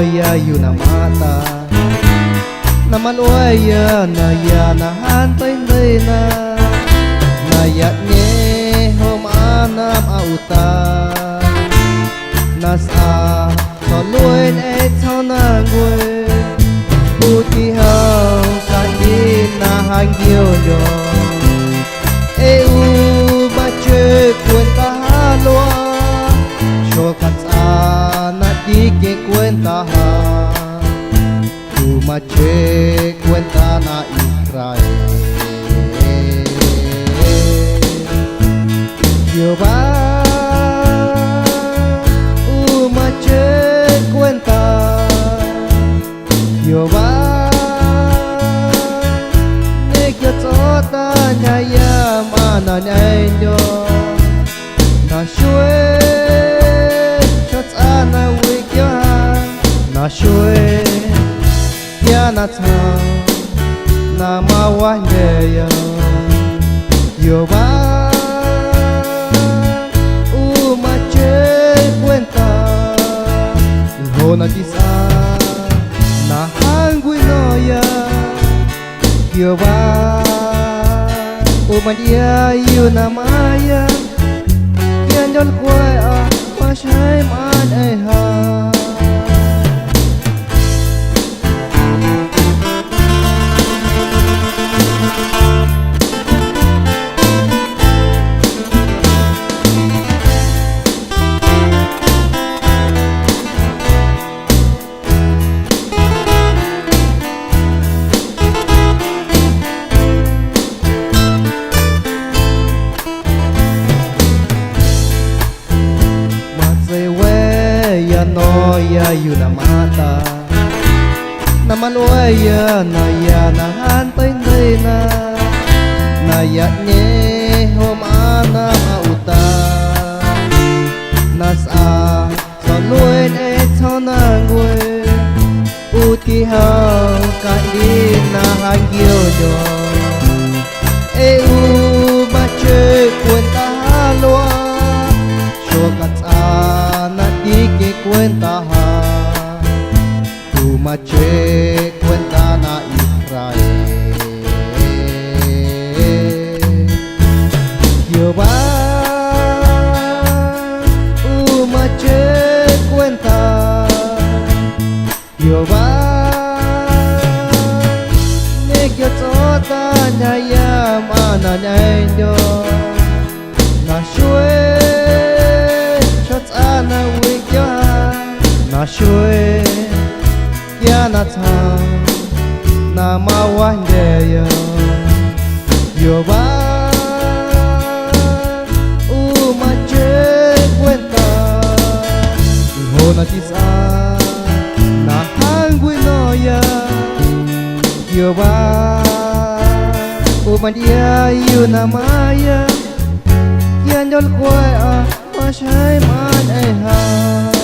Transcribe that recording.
ya yu na mata na malway ya na hantay na ya nye hom anam auta na sa so luen e thao na ngwe Puti hao ka đi na hang yêu yo e u ba che quên ta ha lo cho ka ta na đi ke quên ta ha tu ma che quên ta na Israel yo ba u ma che quên ta yo ba ne kya ta nya ya ma na nyai yo na shwe chat ana we kya na shwe ya na ta na ma wa ne yo ba u ma che cuenta ho na ti sa na hangui no ya yo ba o ma dia yu na maya yan yon kwai a ma shai man ai ha no ya yu na mata na malway ya na hantay na ya nye hom ana auta na sa so luen e thao na ngwe Puti hao ka đi na hang yêu yo e u ba che quên ta lo cho ka ta na đi ke cuenta ha tu ma che cuenta na Israel yo ba u ma che cuenta yo ba ne kya ta nya ya ma na nyai yo na shwe ana we kya na shwe ya na ta na ma wa de yo ba u ma che cuenta ho na ti sa na hangui no ya yo ba u ma dia yu na maya yan yon kwai a ma shai man ai ha